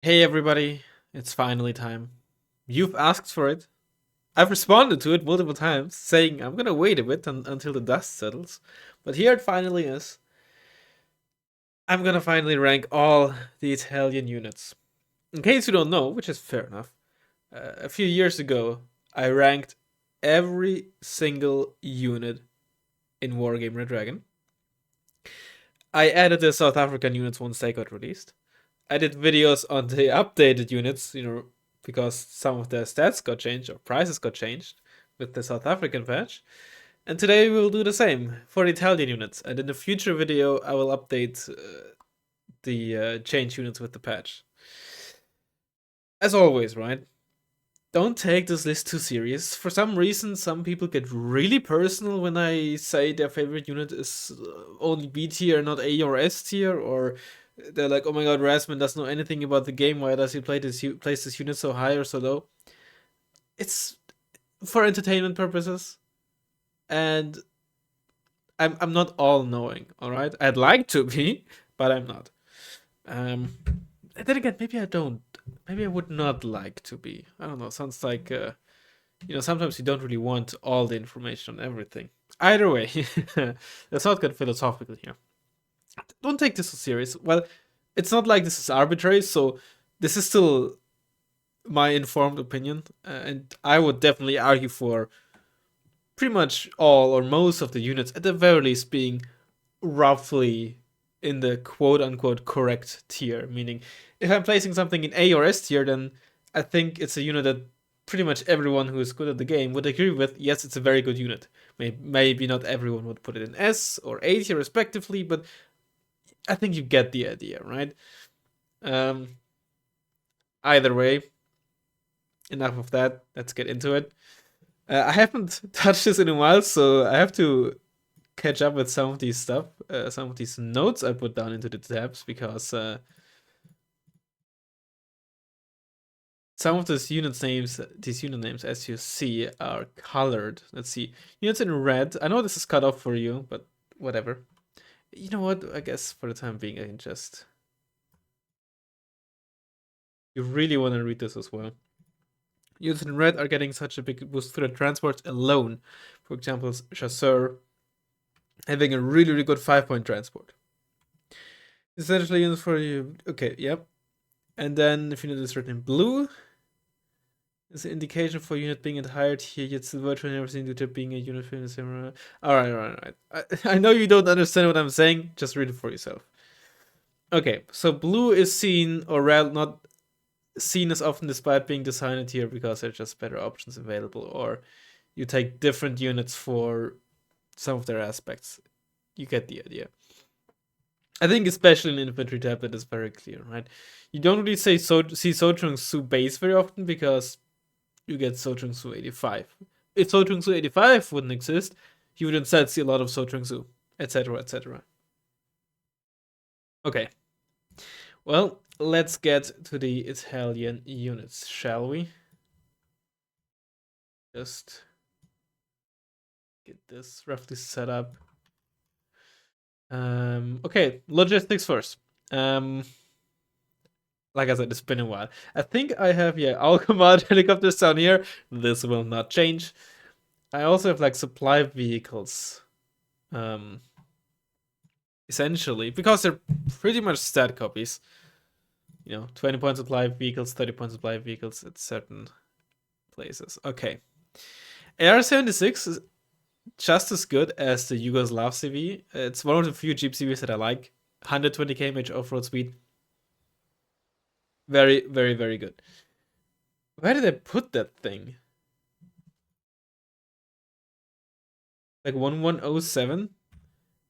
Hey everybody, it's finally time. You've asked for it. I've responded to it multiple times, saying I'm gonna wait a bit until the dust settles. But here it finally is. I'm gonna finally rank all the Italian units. In case you don't know, which is fair enough, a few years ago, I ranked every single unit in Wargame Red Dragon. I added the South African units once they got released. I did videos on the updated units, because some of their stats got changed or prices got changed with the South African patch. And today we will do the same for the Italian units. And in the future video, I will update the change units with the patch. As always, right? Don't take this list too serious. For some reason, some people get really personal when I say their favorite unit is only B tier, not A or S tier, or they're like, "Oh my god, Razzmann doesn't know anything about the game. Why does he place this unit so high or so low?" It's for entertainment purposes, and I'm not all knowing. All right, I'd like to be, but I'm not. And then again, maybe I don't. Maybe I would not like to be. I don't know. Sounds like sometimes you don't really want all the information on everything. Either way, let's not get philosophical here. Don't take this so serious. Well, it's not like this is arbitrary, so this is still my informed opinion, and I would definitely argue for pretty much all or most of the units, at the very least, being roughly in the quote unquote correct tier. Meaning, if I'm placing something in A or S tier, then I think it's a unit that pretty much everyone who is good at the game would agree with. Yes, it's a very good unit. Maybe not everyone would put it in S or A tier respectively, but I think you get the idea, right? Um, Either way, enough of that. Let's get into it. I haven't touched this in a while, so I have to catch up with some of these stuff, some of these notes I put down into the tabs, because some of these unit names, as you see, are colored. Let's see, units in red. I know this is cut off for you, but whatever. You know what? I guess for the time being, I can just. You really want to read this as well. Units in red are getting such a big boost through the transports alone. For example, Chasseur having a really, really good 5-point transport. Essentially, units for you. Okay, yep. And then if unit is written in blue, it's an indication for unit being at higher tier, yet still virtually never seen due to being a unit in the same. Alright. I know you don't understand what I'm saying, just read it for yourself. Okay, so blue is seen, or rather not seen as often despite being designed here because there's just better options available, or you take different units for some of their aspects. You get the idea. I think especially in infantry tab that is very clear, right? You don't really see Sochung Su base very often because you get Sochung Su 85. If Sochung Su 85 wouldn't exist, you would instead see a lot of Sochung Su, etc., etc. Okay. Well, let's get to the Italian units, shall we? Just get this roughly set up. Okay, logistics first. Like I said, it's been a while. I think I have, I'll come out helicopters down here. This will not change. I also have like supply vehicles. Essentially, because they're pretty much stat copies. 20-point supply vehicles, 30-point supply vehicles at certain places. Okay. AR-76 is just as good as the Yugoslav CV. It's one of the few Jeep CVs that I like. 120 km off-road speed. Very, very, very good. Where did I put that thing? Like 1107?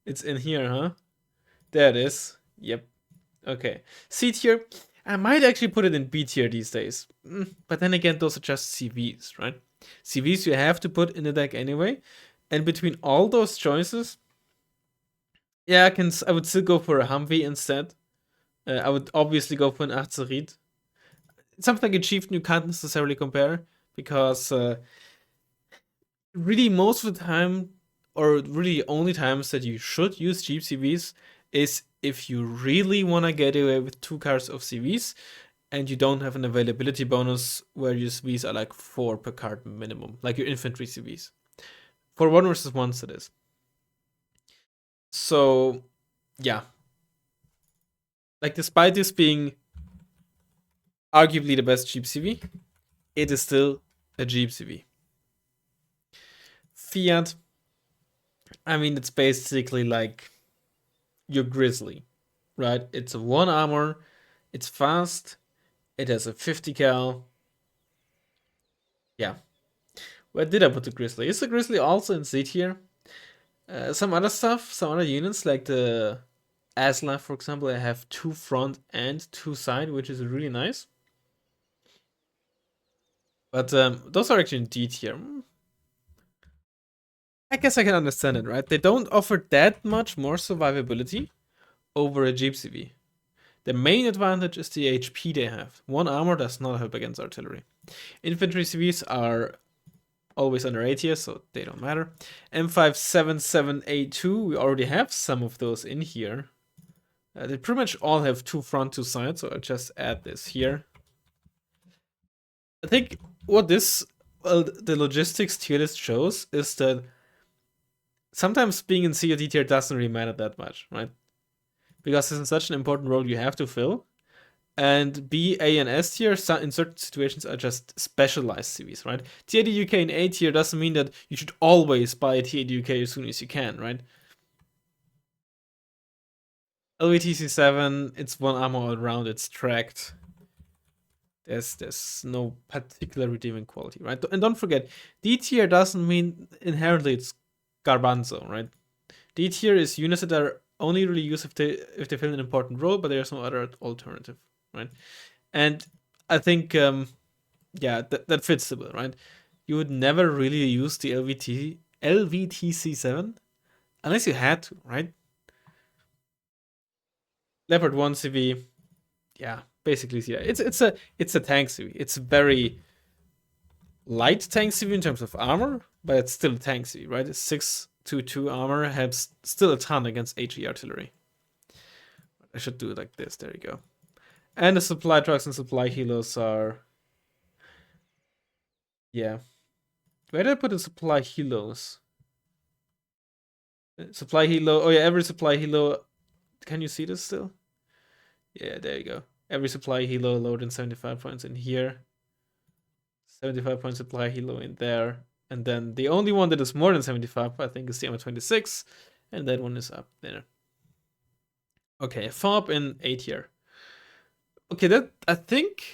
It's in here, huh? There it is. Yep. Okay. C tier. I might actually put it in B tier these days. But then again, those are just CVs, right? CVs you have to put in the deck anyway. And between all those choices, yeah, I would still go for a Humvee instead. I would obviously go for an Azerit. Something like a Chieftain you can't necessarily compare, because really most of the time, or really only times that you should use cheap CVs, is if you really want to get away with 2 cards of CVs, and you don't have an availability bonus where your CVs are like 4 per card minimum, like your infantry CVs. For 1 versus 1s, it is. So, yeah. Like, despite this being arguably the best cheap CV, it is still a cheap CV. Fiat, I mean, it's basically like your Grizzly, right? It's a 1 armor, it's fast, it has a 50 cal. Yeah. Where did I put the Grizzly? Is the Grizzly also in Z tier? Some other stuff, some other units like the Aslav, for example, I have 2 front and 2 side, which is really nice. But those are actually in D tier. I guess I can understand it, right? They don't offer that much more survivability over a Jeep CV. The main advantage is the HP they have. 1 armor does not help against artillery. Infantry CVs are always under A tier, so they don't matter. M577A2, we already have some of those in here. They pretty much all have 2 front, 2 sides, so I'll just add this here. I think what this, the logistics tier list shows is that sometimes being in COD tier doesn't really matter that much, right? Because it's such an important role you have to fill. And B, A, and S tier in certain situations are just specialized CVs, right? TAD UK in A tier doesn't mean that you should always buy a TAD UK as soon as you can, right? LVTC7, it's 1 armor all around, it's tracked. There's no particular redeeming quality, right? And don't forget, D tier doesn't mean inherently it's Garbanzo, right? D tier is units that are only really used if they fill an important role, but there's no other alternative, right? And I think yeah, that fits the bill, right? You would never really use the LVTC7 unless you had to, right? Leopard 1 CV, yeah, basically, yeah. It's a tank CV. It's a very light tank CV in terms of armor, but it's still a tank CV, right? It's 622 armor, helps still a ton against HE artillery. I should do it like this. There you go. And the supply trucks and supply helos are, yeah. Where did I put the supply helos? Supply helo. Oh yeah, every supply helo. Can you see this still? Yeah, there you go. Every supply helo load in 75 points in here. 75 point supply helo in there. And then the only one that is more than 75, I think, is the M26. And that one is up there. Okay, FOB in A tier. Okay, that I think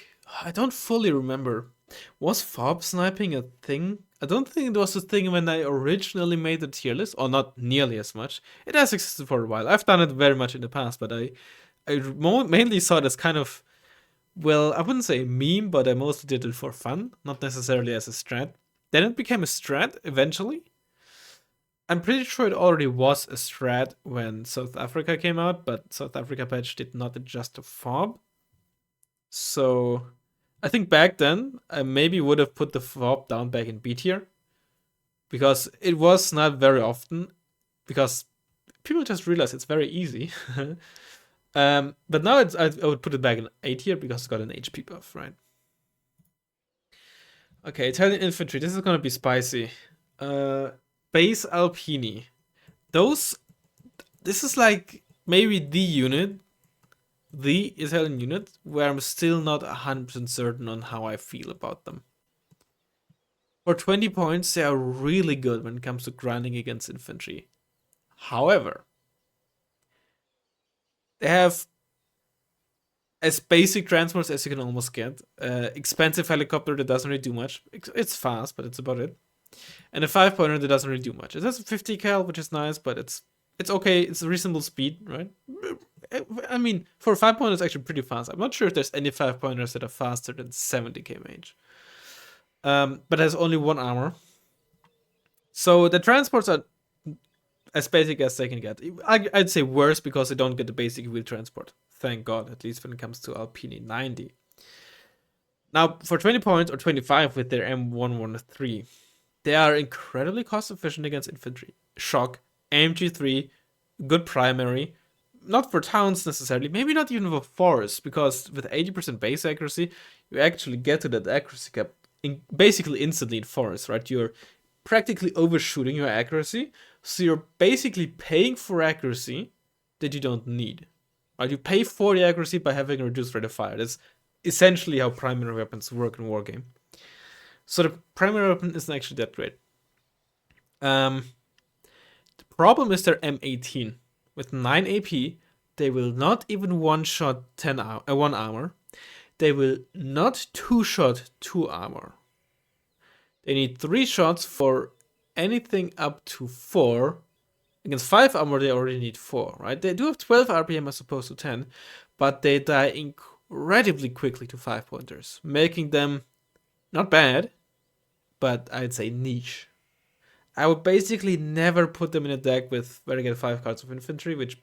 I don't fully remember. Was FOB sniping a thing? I don't think it was a thing when I originally made the tier list, or not nearly as much. It has existed for a while. I've done it very much in the past, but I mainly saw it as kind of, well, I wouldn't say a meme, but I mostly did it for fun, not necessarily as a strat. Then it became a strat eventually. I'm pretty sure it already was a strat when South Africa came out, but South Africa patch did not adjust to FOB. So I think back then I maybe would have put the FOB down back in B tier, because it was not very often, because people just realize it's very easy. But now I would put it back in A tier because it's got an HP buff, right? Okay, Italian infantry. This is gonna be spicy. Base Alpini. This is like maybe the Italian unit where I'm still not 100% certain on how I feel about them. For 20 points, they are really good when it comes to grinding against infantry. However, they have as basic transports as you can almost get. Expensive helicopter that doesn't really do much. It's fast, but it's about it. And a 5-pointer that doesn't really do much. It has a 50 cal, which is nice, but it's okay. It's a reasonable speed, right? I mean, for a 5-pointer, it's actually pretty fast. I'm not sure if there's any 5-pointers that are faster than 70 kmh. But it has only 1 armor. So the transports are as basic as they can get. I'd say worse because they don't get the basic wheel transport. Thank God, at least when it comes to Alpini 90. Now, for 20 points or 25 with their M113, they are incredibly cost efficient against infantry. Shock, AMG3, good primary, not for towns necessarily, maybe not even for forests, because with 80% base accuracy, you actually get to that accuracy cap basically instantly in forests, right? You're practically overshooting your accuracy, so you're basically paying for accuracy that you don't need. Right? You pay for the accuracy by having a reduced rate of fire. That's essentially how primary weapons work in Wargame. So the primary weapon isn't actually that great. The problem is their M18. With 9 AP, they will not even one-shot 1 armor. They will not two-shot 2 armor. They need 3 shots for anything up to 4. Against 5 armor, they already need 4, right? They do have 12 RPM as opposed to 10, but they die incredibly quickly to 5-pointers, making them not bad, but I'd say niche. I would basically never put them in a deck with where I get 5 cards of infantry, which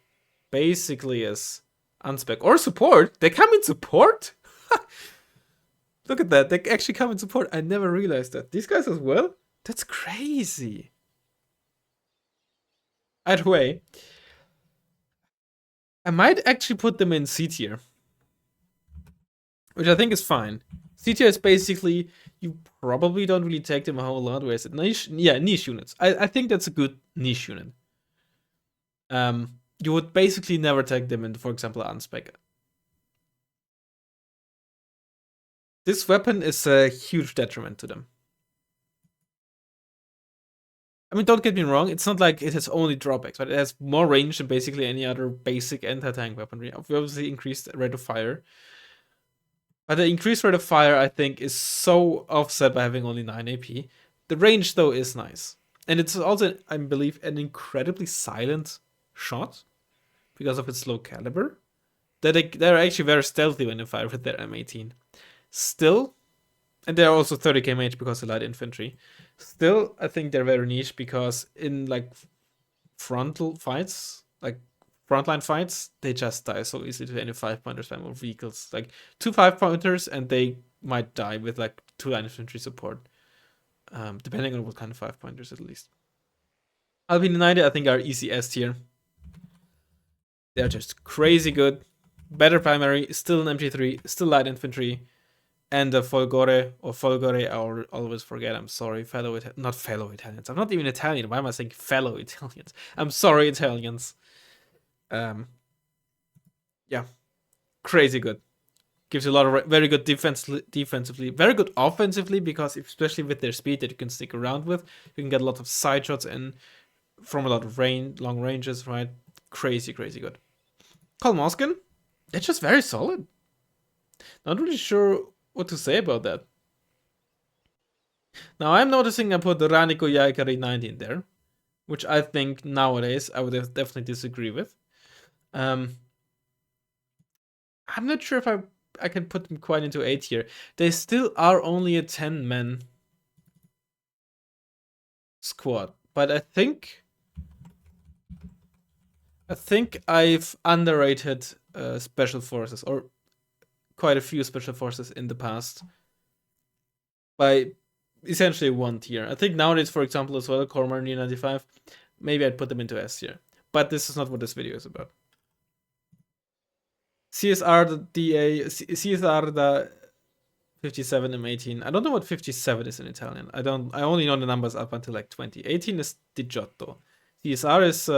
basically is unspec. Or support. They come in support? Look at that. They actually come in support. I never realized that. These guys as well? That's crazy. Either way, I might actually put them in C tier, which I think is fine. C tier is basically, you probably don't really take them a whole lot. Whereas niche, yeah, niche units. I think that's a good niche unit. You would basically never take them in, for example, unspec. This weapon is a huge detriment to them. I mean, don't get me wrong, it's not like it has only drawbacks, but it has more range than basically any other basic anti-tank weaponry. Obviously, increased rate of fire. But the increased rate of fire, I think, is so offset by having only 9 AP. The range, though, is nice. And it's also, I believe, an incredibly silent shot because of its low caliber. They're actually very stealthy when they fire with their M18. Still, and they're also 30k mage because of light infantry. Still, I think they're very niche because in like frontal fights, like frontline fights, they just die so easily to any 5-pointers by more vehicles. Like 2 5-pointers and they might die with like 2 light infantry support. Depending on what kind of 5-pointers at least. Alpine 90, I think, are easy S tier. They're just crazy good. Better primary, still an MG3, still light infantry. And the Folgore, I always forget. I'm sorry, not fellow Italians. I'm not even Italian. Why am I saying fellow Italians? I'm sorry, Italians. Yeah, crazy good. Gives you a lot of very good defensively, very good offensively, because especially with their speed that you can stick around with, you can get a lot of side shots in from a lot of long ranges, right? Crazy good. Kolmoskin, that's just very solid. Not really sure what to say about that. Now I'm noticing I put the Raniko Yaikari 19 there, which I think nowadays I would definitely disagree with. I'm not sure if I can put them quite into A tier. They still are only a 10-man squad, but I think I've underrated special forces, or quite a few special forces in the past, by essentially 1 tier. I think nowadays, for example, as well, Cormor 95, maybe I'd put them into S tier. But this is not what this video is about. CSR the DA, CSR the 57 M18. I don't know what 57 is in Italian. I only know the numbers up until like 20. 18 is Digiotto. CSR is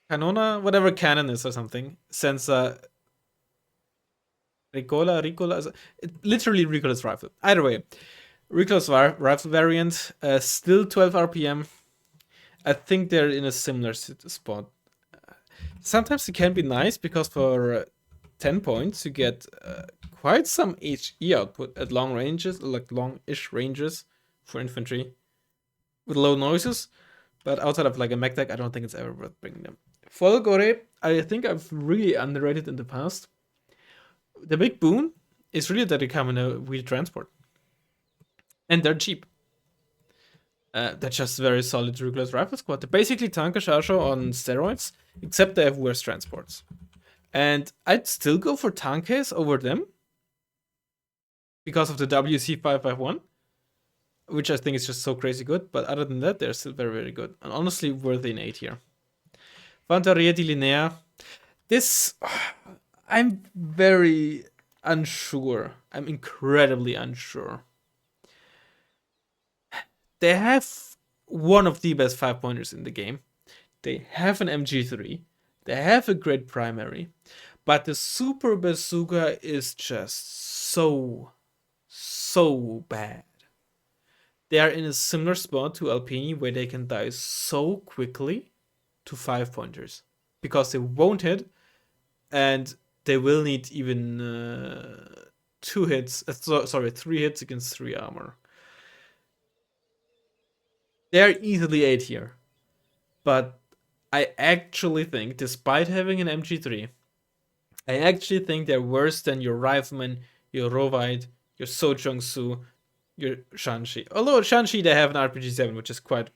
Canona, whatever cannon is or something. Senza Ricola, literally Ricola's rifle. Either way, Ricola's rifle variant, still 12 RPM. I think they're in a similar spot. Sometimes it can be nice because for 10 points you get quite some HE output at long ranges, like long-ish ranges for infantry with low noises. But outside of like a mech deck, I don't think it's ever worth bringing them. Folgore, I think I've really underrated in the past. The big boon is really that they come in a wheel transport. And they're cheap. They're just very solid Ruger's rifle squad. They're basically Tanka Shasho on steroids, except they have worse transports. And I'd still go for Tankes over them because of the WC551, which I think is just so crazy good. But other than that, they're still very good. And honestly, worthy in A tier. Fanteria di Linea. This, I'm very unsure. I'm incredibly unsure. They have one of the best 5 pointers in the game. They have an MG3. They have a great primary. But the Super Bazooka is just so bad. They are in a similar spot to Alpini where they can die so quickly to 5 pointers because they won't hit and they will need even 2 hits. Sorry, 3 hits against 3 armor. They're easily 8 here, but I actually think, despite having an MG3, I actually think they're worse than your Razzmann, your Rovite, your Sojong-Su, your Shanxi. Although Shanxi, they have an RPG-7, which is quite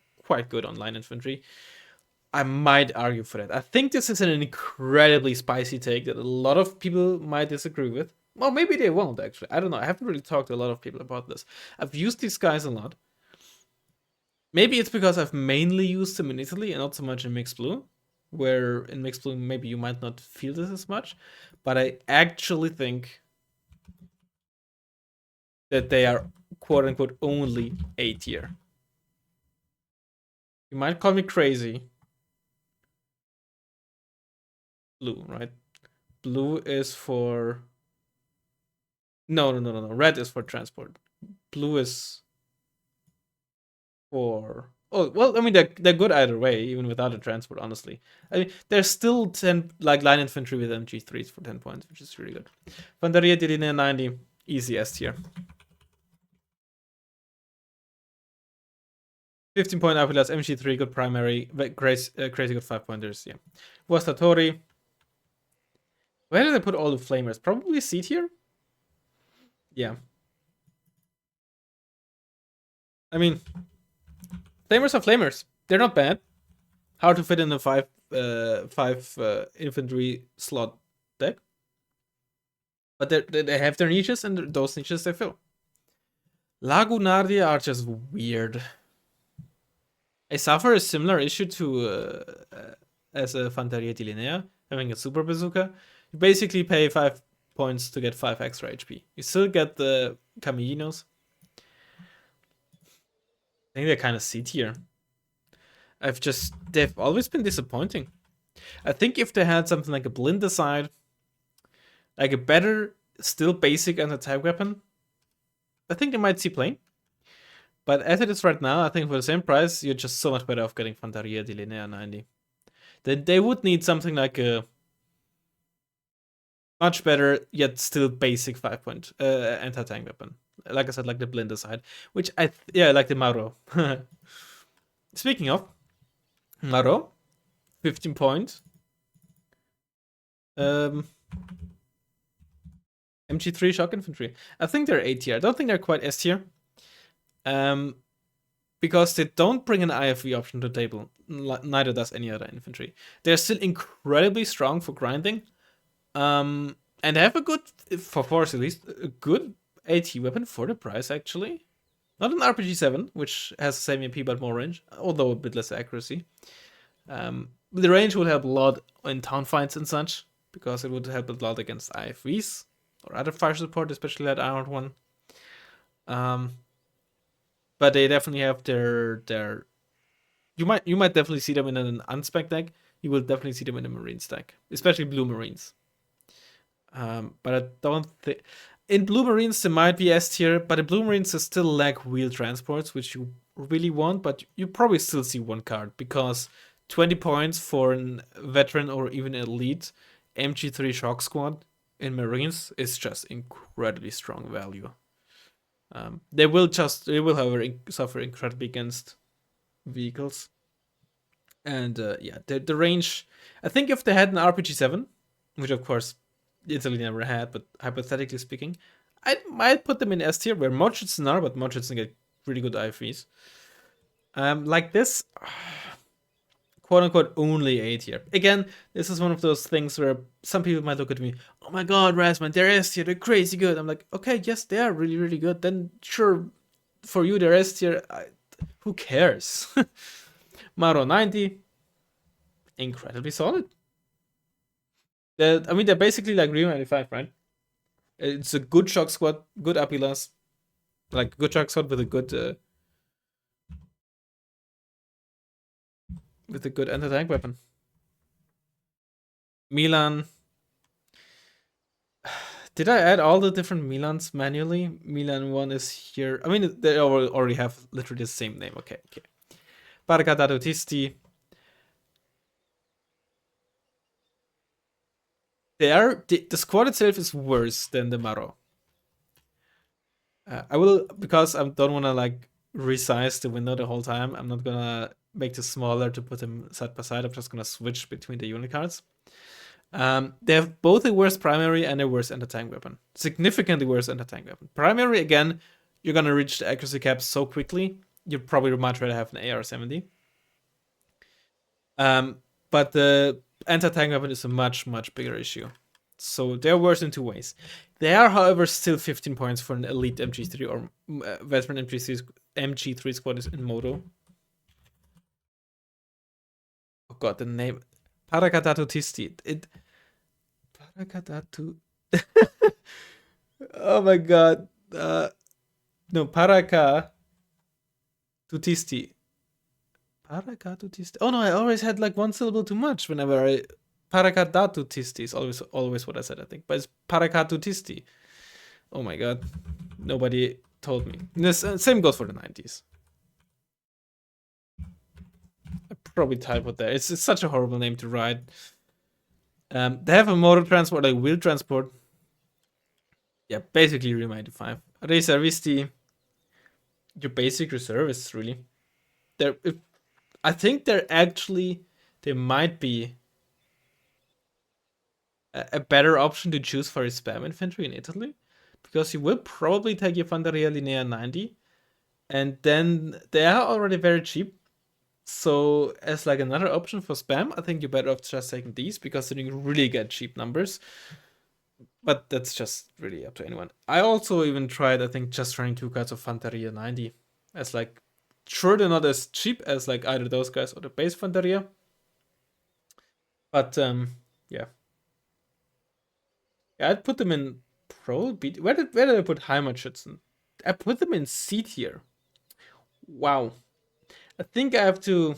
good on line infantry. I might argue for that. I think this is an incredibly spicy take that a lot of people might disagree with. Well, maybe they won't, actually. I don't know. I haven't really talked to a lot of people about this. I've used these guys a lot. Maybe it's because I've mainly used them in Italy and not so much in Mixed Blue, where in Mixed Blue maybe you might not feel this as much. But I actually think that they are quote unquote only A tier. You might call me crazy. Blue, right? Blue is for. No. Red is for transport. Blue is for. Oh well, I mean they're good either way, even without a transport. Honestly, I mean there's still 10 like line infantry with MG3s for 10 points, which is really good. Fanteria di Linea 90, easy S tier. 15-point Apilas, MG3, good primary, crazy good 5 pointers. Yeah, Wastatori. Where did I put all the flamers? Probably C tier. Yeah. I mean, flamers are flamers. They're not bad. Hard to fit in a five infantry slot deck, but they have their niches, and those niches they fill. Lagunardia are just weird. I suffer a similar issue to as a Fanteria di Linea, having a Super Bazooka. You basically pay 5 points to get 5 extra HP. You still get the Camillenos. I think they're kind of C tier. They've always been disappointing. I think if they had something like a Blindicide, like a better, still basic anti-type weapon, I think they might see play. But as it is right now, I think for the same price, you're just so much better off getting Fanteria di Linea 90. They would need something like a much better, yet still basic 5-point anti-tank weapon. Like I said, like the Blindicide, which like the Maro. Speaking of Maro, 15 points. MG3 shock infantry. I think they're A tier. I don't think they're quite S tier. Because they don't bring an IFV option to the table. Neither does any other infantry. They're still incredibly strong for grinding. And they have a good, for force at least, a good AT weapon for the price, actually. Not an RPG-7, which has the same AP but more range, although a bit less accuracy. The range would help a lot in town fights and such, because it would help a lot against IFVs or other fire support, especially that armored one. But they definitely have their. You might definitely see them in an unspec deck. You will definitely see them in a Marines deck, especially Blue Marines. But I don't think in Blue Marines there might be S tier, but in Blue Marines they still lack wheel transports, which you really want. But you probably still see one card because 20 points for a veteran or even elite MG3 shock squad in Marines is just incredibly strong value. They will, however, suffer incredibly against vehicles. And the range. I think if they had an RPG-7, which of course Italy never had, but hypothetically speaking, I might put them in S tier where Mochitsen are, but Mochitsen get really good IFVs. Like this, quote unquote, only A tier. Again, this is one of those things where some people might look at me, oh my god, Razzmann, they're S tier, they're crazy good. I'm like, okay, yes, they are really, really good. Then sure, for you, they're S tier. Who cares? Maro 90. incredibly solid. They're basically like Real 95, right? It's a good shock squad, good Apilas, like good shock squad with a good anti-tank weapon. Milan. Did I add all the different Milans manually? Milan 1 is here. I mean, they already have literally the same name. Okay. Paracadato Tisti. The squad itself is worse than the Maro. I will, because I don't want to like resize the window the whole time. I'm not gonna make this smaller to put them side by side. I'm just gonna switch between the unit cards. They have both a worse primary and a worse anti-tank weapon. Significantly worse anti-tank weapon. Primary, again, you're gonna reach the accuracy cap so quickly. You'd probably much rather have an AR-70. But the anti-tank weapon is a much, much bigger issue. So they're worse in two ways. They are, however, still 15 points for an elite MG3 or veteran MG3 squad is in Moto. Oh god, the name. Paracadato Tisti. Paracadato. Oh my god. No, Paracadutisti. Paracadutisti. Oh no, I always had like one syllable too much whenever I. Paracadutisti is always what I said, I think. But it's Paracadutisti. Oh my god. Nobody told me. This, same goes for the 90s. I probably typoed there. It's such a horrible name to write. They have a motor transport, like wheel transport. Yeah, basically Real 95. Reservisti. Your basic reservists, really. I think they might be a better option to choose for a spam infantry in Italy, because you will probably take your Fanteria Linea 90, and then they are already very cheap. So as like another option for spam, I think you're better off just taking these, because then you really get cheap numbers. But that's just really up to anyone. I also even tried, I think, just running 2 cards of Fanteria 90 as like, sure, they're not as cheap as like either those guys or the base Fanteria. But yeah. I'd put them in Pro B. Where did I put Heimatschützen? I put them in C tier. Wow. I think I have to.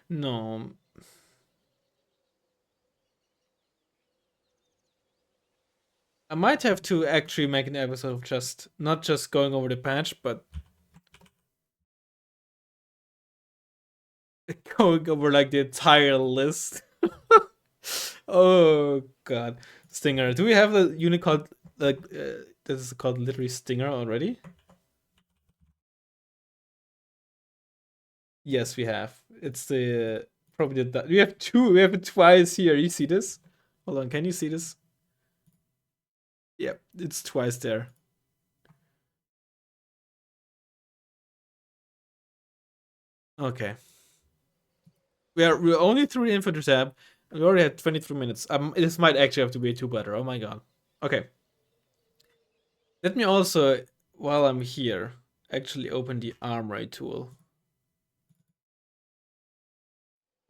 No. I might have to actually make an episode of just not just going over the patch, but going over like the entire list. Oh god, Stinger. Do we have a unit called like this is called literally Stinger already? Yes, we have. It's the probably the we have two. We have it twice here. You see this? Hold on. Can you see this? Yep, it's twice there. Okay. We're only through the infantry tab, and we already had 23 minutes. This might actually have to be a two-better. Oh my god. Okay. Let me also, while I'm here, actually open the armory tool.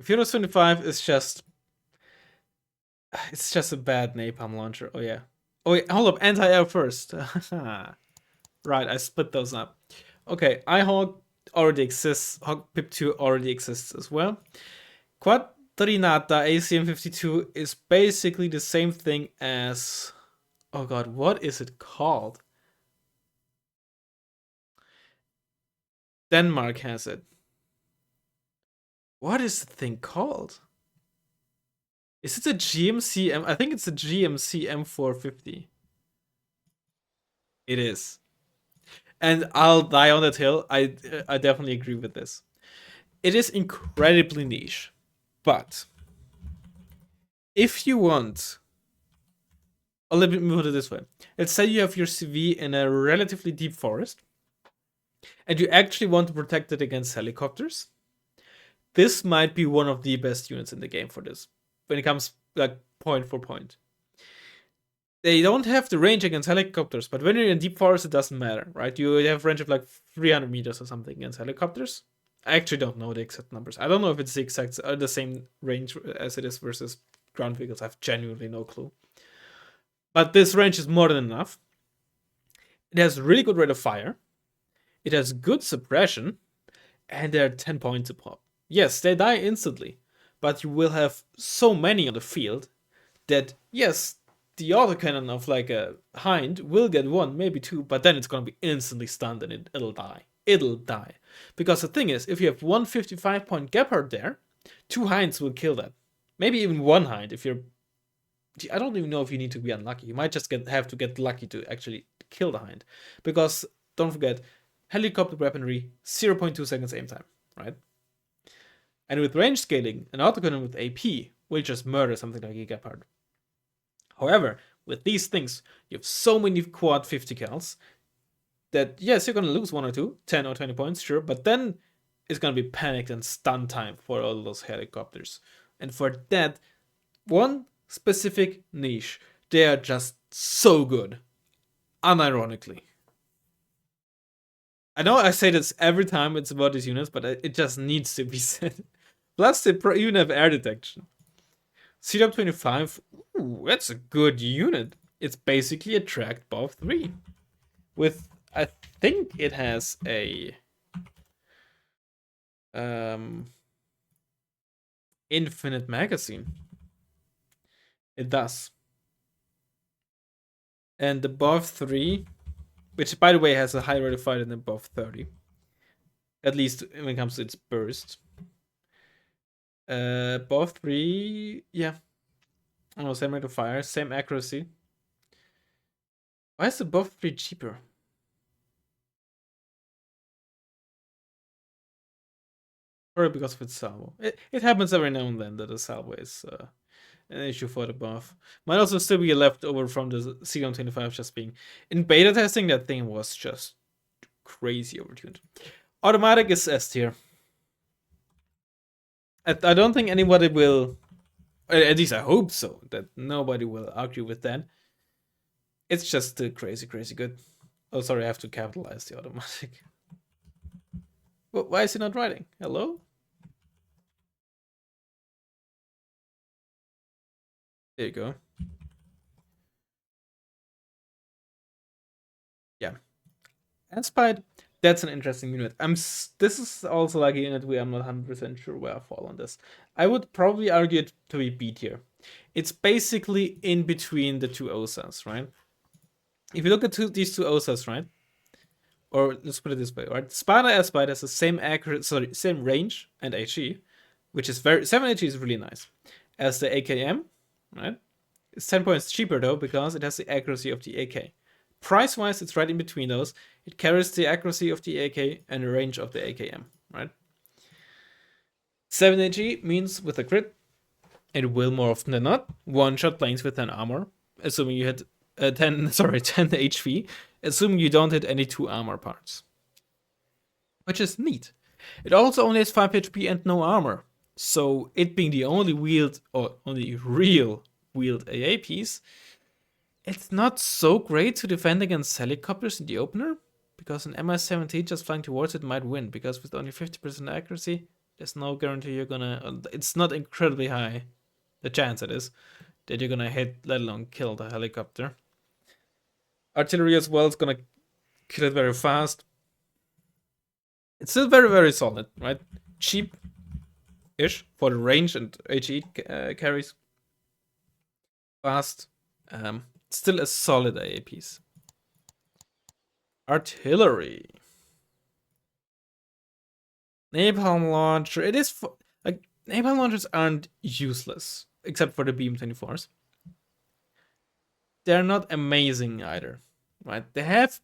Furious 25 is just, it's just a bad napalm launcher. Oh yeah. Oh wait, hold up. Anti-air first. Right, I split those up. Okay, iHawk already exists. Hawk Pip 2 already exists as well. Quadrinata ACM52 is basically the same thing as. Oh god, what is it called? Denmark has it. What is the thing called? Is it a GMC I think it's a GMC M450. It is. And I'll die on that hill. I definitely agree with this. It is incredibly niche. But if you want, let me put it this way. Let's say you have your CV in a relatively deep forest, and you actually want to protect it against helicopters. This might be one of the best units in the game for this, when it comes like point for point. They don't have the range against helicopters, but when you're in deep forest, it doesn't matter, right? You have range of like 300 meters or something against helicopters. I actually don't know the exact numbers. I don't know if it's the same range as it is versus ground vehicles. I have genuinely no clue. But this range is more than enough. It has really good rate of fire. It has good suppression, and they're 10 points a pop. Yes, they die instantly, but you will have so many on the field that, yes, the autocannon of like a Hind will get one, maybe two, but then it's gonna be instantly stunned and it'll die. It'll die. Because the thing is, if you have one 55-point Gepard there, two Hinds will kill that. Maybe even one Hind if you're. I don't even know if you need to be unlucky. You might just have to get lucky to actually kill the Hind. Because, don't forget, helicopter weaponry, 0.2 seconds aim time, right? And with range scaling, an autocannon with AP will just murder something like a Gepard. However, with these things, you have so many quad 50 cals that, yes, you're going to lose 1 or 2, 10 or 20 points, sure, but then it's going to be panicked and stun time for all those helicopters. And for that one specific niche, they are just so good. Unironically. I know I say this every time it's about these units, but it just needs to be said. Plus, they even have air detection. CW 25, ooh, that's a good unit. It's basically a tracked BOF 3. With, I think it has a infinite magazine. It does. And the BOF 3, which by the way has a higher rate of fire than the BOF 30. At least when it comes to its burst. BOF 3, yeah. Oh, same rate of fire, same accuracy. Why is the BOF 3 cheaper? Or because of its salvo. It happens every now and then that the salvo is an issue for the buff. Might also still be a leftover from the CM25 just being. In beta testing, that thing was just crazy overtuned. Automatic is S tier. I don't think anybody will. At least I hope so. That nobody will argue with that. It's just crazy, crazy good. Oh, sorry, I have to capitalize the automatic. Why is he not writing? Hello? There you go. Yeah. Anspide, that's an interesting unit. This is also like a unit where I'm not 100% sure where I fall on this. I would probably argue it to be B tier. It's basically in between the two OSAs, right? If you look at these two OSAs, right? Or let's put it this way, right? Spada Aspide has the same range and HE, which is 7 HE is really nice, as the AKM, right? It's 10 points cheaper though because it has the accuracy of the AK. Price wise, it's right in between those. It carries the accuracy of the AK and the range of the AKM, right? 7 HE means with a crit, it will more often than not one-shot planes with 10 armor, assuming you hit 10 HP, assuming you don't hit any 2 armor parts. Which is neat. It also only has 5 HP and no armor. So it being the only only real wheeled AA piece, it's not so great to defend against helicopters in the opener, because an MI-17 just flying towards it might win, because with only 50% accuracy, there's no guarantee you're gonna. It's not incredibly high, the chance it is, that you're gonna hit, let alone kill the helicopter. Artillery as well is gonna kill it very fast. It's still very, very solid, right? Cheap-ish for the range and HE carries. Fast. Still a solid AA piece. Artillery. Napalm launcher. It is like napalm launchers aren't useless, except for the beam 24s. They're not amazing either, right? They have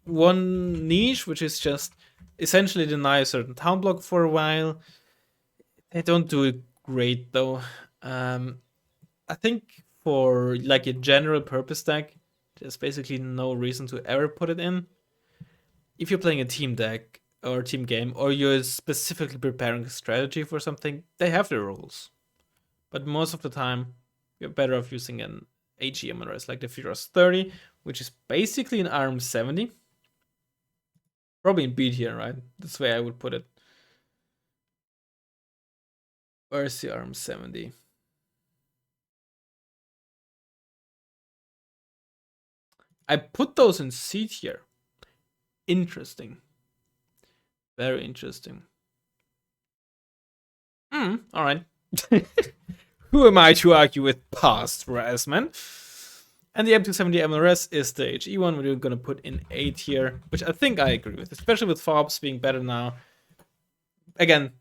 one niche, which is just essentially deny a certain town block for a while. They don't do it great though. I think for like a general purpose deck, there's basically no reason to ever put it in. If you're playing a team deck or team game, or you're specifically preparing a strategy for something, they have their rules. But most of the time, you're better off using an HE MLRS, like the Firas 30, which is basically an ARM 70. Probably in B tier, right? That's the way I would put it. Where's the ARM 70? I put those in C tier. Interesting. Very interesting. Alright. Who am I to argue with past Razzmann? And the M270 MLRS is the HE one we're gonna put in A tier, which I think I agree with, especially with FOBs being better now. Again,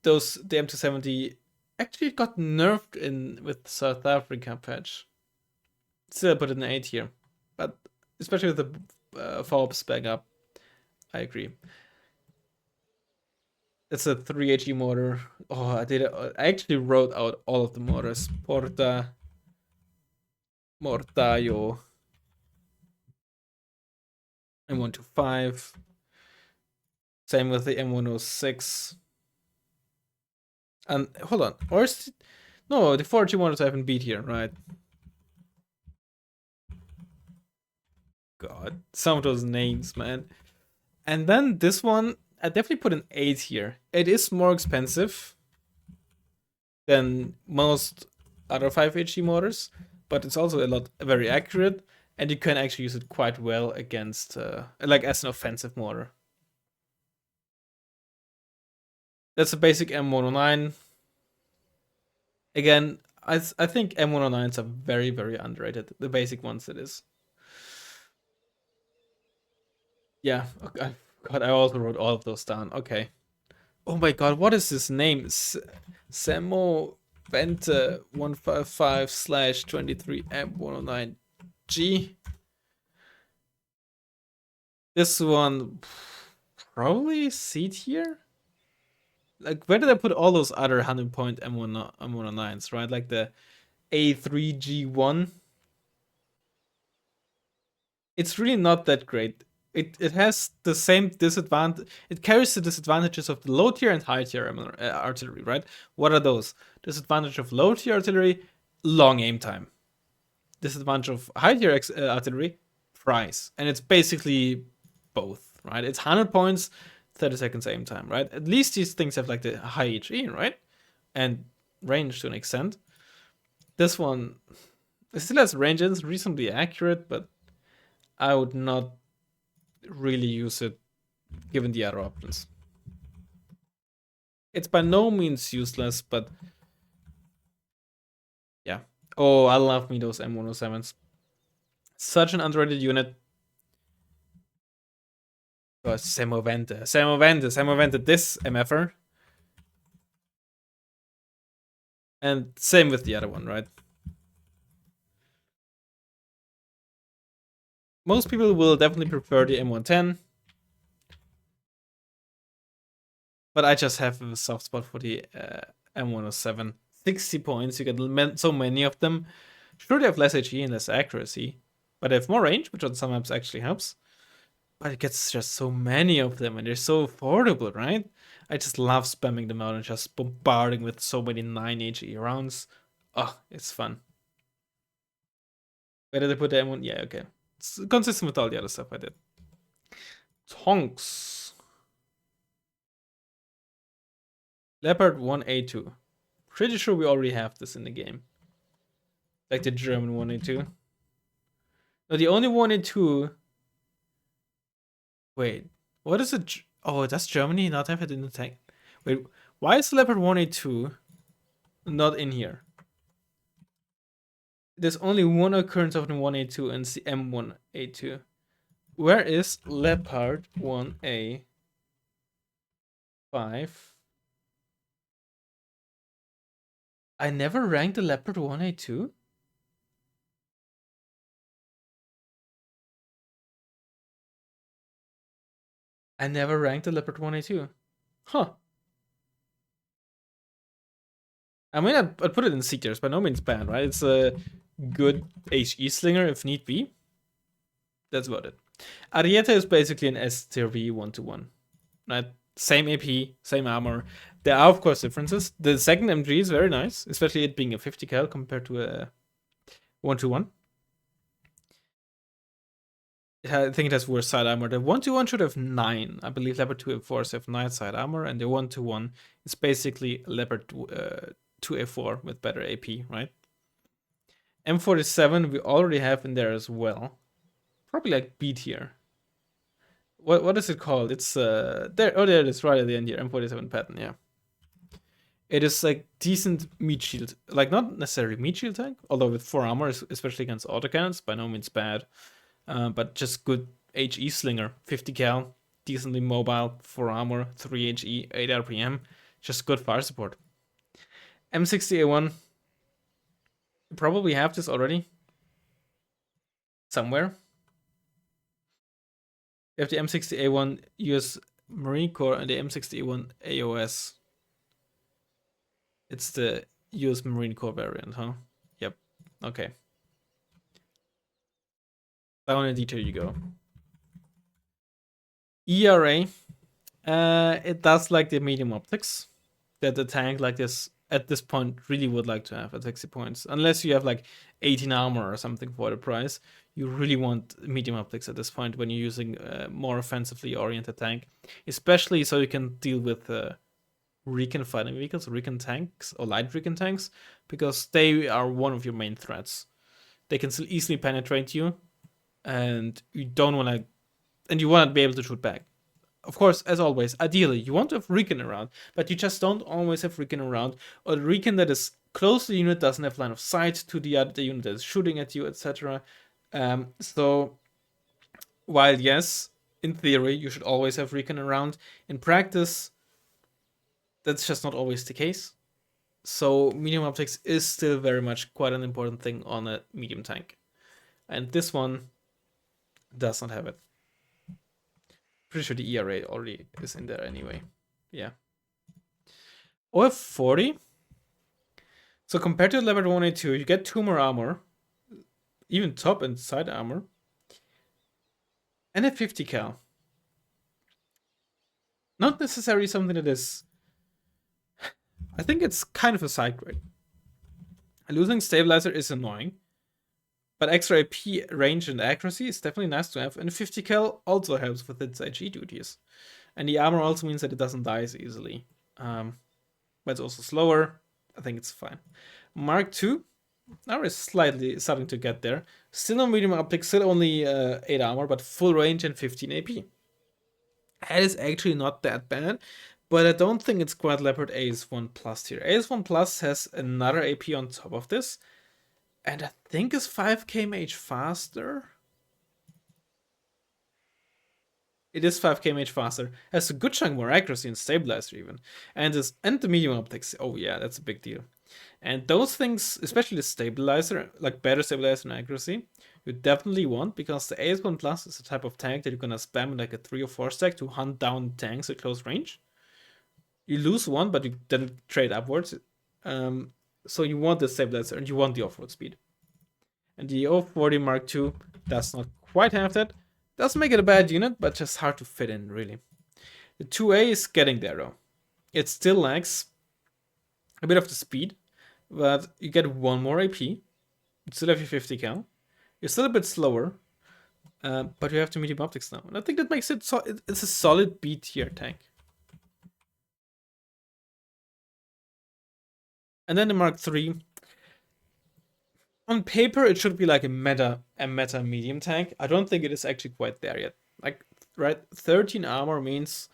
the M270 actually got nerfed in with the South Africa patch. Still put it in A tier, but especially with the FOBs back up, I agree. It's a 3HE motor. Oh, I actually wrote out all of the motors. Porta, Mortaio, M125. Same with the M106. And hold on, no, the 4G motors I haven't beat here, right? God, some of those names, man. And then this one, I definitely put an 8 here. It is more expensive than most other 5HE motors, but it's also very accurate, and you can actually use it quite well against, like as an offensive motor. That's a basic M109. Again, I think M109s are very, very underrated. The basic ones, it is. Yeah, okay. God, I also wrote all of those down. Okay. Oh my god, what is his name? Samo Vente 155/23M109G. This one probably C tier? Like, where did I put all those other 100-point M109s, right? Like the A3G1. It's really not that great. It has the same disadvantage. It carries the disadvantages of the low tier and high tier artillery, right? What are those? Disadvantage of low tier artillery, long aim time. Disadvantage of high tier artillery, price. And it's basically both, right? It's 100 points, 30 seconds aim time, right? At least these things have like the high HE, right? And range to an extent. This one, it still has range, it's reasonably accurate, but I would not really use it given the other options. It's by no means useless, but yeah. Oh, I love me those M107s. Such an underrated unit. Oh, Semovente, this MFR. And same with the other one, right? Most people will definitely prefer the M110. But I just have a soft spot for the M107. 60 points, you get so many of them. Sure, they have less HE and less accuracy, but they have more range, which on some maps actually helps. But it gets just so many of them, and they're so affordable, right? I just love spamming them out and just bombarding with so many 9 HE rounds. Oh, it's fun. Where did I put the M1? Yeah, okay. It's consistent with all the other stuff I did. Tonks. Leopard 1A2. Pretty sure we already have this in the game. Like the German 1A2. No, the only 1A2. Wait, what is it? Oh, does Germany not have it in the tank? Wait, why is Leopard 1A2 not in here? There's only one occurrence of the 1A2 and the M1A2. Where is Leopard 1A5? I never ranked the Leopard 1A2? I never ranked the Leopard 1A2. Huh. I mean, I'd put it in C tiers, by no means bad, right? It's a good HE slinger if need be. That's about it. Ariete is basically an S tier V 1-1. Right? Same AP, same armor. There are, of course, differences. The second MG is very nice, especially it being a 50 cal compared to a 1-1. I think it has worse side armor. The 1-1 should have 9. I believe Leopard 2A4s have 9 side armor, and the 1-1 is basically Leopard 2A4 with better AP, right? M47 we already have in there as well. Probably like B tier. What is it called? It's there. Oh, there it is, right at the end here. M47 pattern. Yeah, it is like decent meat shield, like not necessarily meat shield tank, although with 4 armor, especially against autocannons, by no means bad. But just good HE slinger, 50 cal, decently mobile, 4 armor, 3 HE, 8 RPM, just good fire support. M60A1, you probably have this already somewhere. You have the M60A1 US Marine Corps and the M60A1 AOS. It's the US Marine Corps variant, huh? Yep. Okay. Down in detail you go. ERA. It does like the medium optics that the tank like this at this point really would like to have at 60 points. Unless you have like 18 armor or something for the price, you really want medium optics at this point when you're using a more offensively oriented tank, especially so you can deal with recon fighting vehicles, recon tanks, or light recon tanks, because they are one of your main threats. They can still easily penetrate you, and you don't want to, and you want to be able to shoot back. Of course, as always, ideally, you want to have recon around, but you just don't always have recon around, or the recon that is close to the unit doesn't have line of sight to the other unit that is shooting at you, etc. So, while yes, in theory, you should always have recon around, in practice, that's just not always the case. So, medium optics is still very much quite an important thing on a medium tank. And this one does not have it. Pretty sure the ERA already is in there anyway. Yeah. OF40. So compared to level 182, you get 2 more armor, even top and side armor, and a 50 cal. Not necessarily something that is. I think it's kind of a side grade. Losing stabilizer is annoying, but extra AP range and accuracy is definitely nice to have, and 50 cal also helps with its HE duties. And the armor also means that it doesn't die as easily. But it's also slower. I think it's fine. Mark II, now is slightly starting to get there. Still no medium optics, still only 8 armor, but full range and 15 AP. That is actually not that bad, but I don't think it's quite Leopard AS1 Plus here. AS1 Plus has another AP on top of this, and I think is 5 kmh faster. It is 5 kmh faster. Has a good chunk more accuracy and stabilizer even. And the medium optics. Oh yeah, that's a big deal. And those things, especially the stabilizer, like better stabilizer and accuracy, you definitely want, because the AS1 Plus is a type of tank that you're gonna spam in like a 3 or 4 stack to hunt down tanks at close range. You lose one, but you then trade upwards. So you want the stabilizer and you want the off-road speed. And the 040 Mark II does not quite have that. Doesn't make it a bad unit, but just hard to fit in, really. The 2A is getting there, though. It still lacks a bit of the speed, but you get 1 more AP. You still have your 50 cal. You're still a bit slower, but you have the medium optics now. And I think that makes it it's a solid B tier tank. And then the Mark III. On paper, it should be like a meta medium tank. I don't think it is actually quite there yet. Like, right, 13 armor means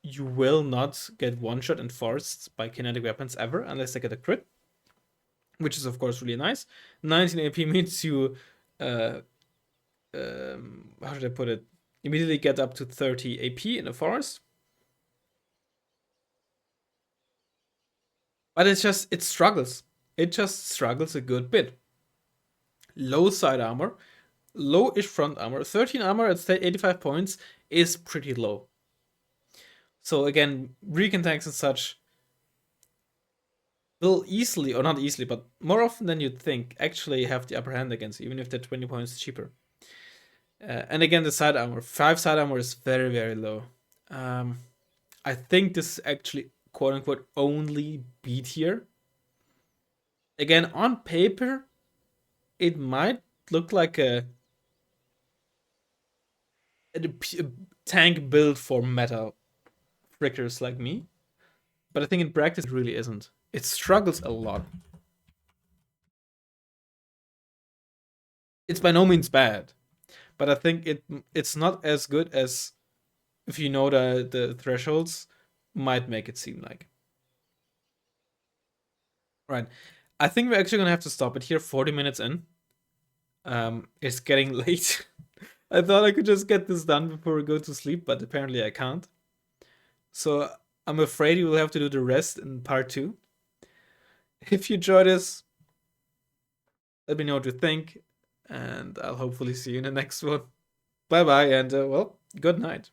you will not get one-shot and forced by kinetic weapons ever, unless they get a crit, which is of course really nice. 19 AP means you, how should I put it? Immediately get up to 30 AP in a forest. But it struggles. It just struggles a good bit. Low side armor, low-ish front armor. 13 armor at 85 points is pretty low. So again, recon tanks and such will easily, or not easily, but more often than you'd think, actually have the upper hand against you, even if they're 20 points cheaper. And again, the side armor. 5 side armor is very, very low. I think this is actually, quote unquote, only B tier. Again, on paper, it might look like a a tank built for meta frickers like me. But I think in practice it really isn't. It struggles a lot. It's by no means bad, but I think it's not as good as if you know the thresholds might make it seem like. Right. I think we're actually gonna have to stop it here. 40 minutes in. It's getting late. I thought I could just get this done before we go to sleep, but apparently I can't. So I'm afraid you will have to do the rest in part two. If you enjoy this, let me know what you think, and I'll hopefully see you in the next one. Bye bye, and well, good night.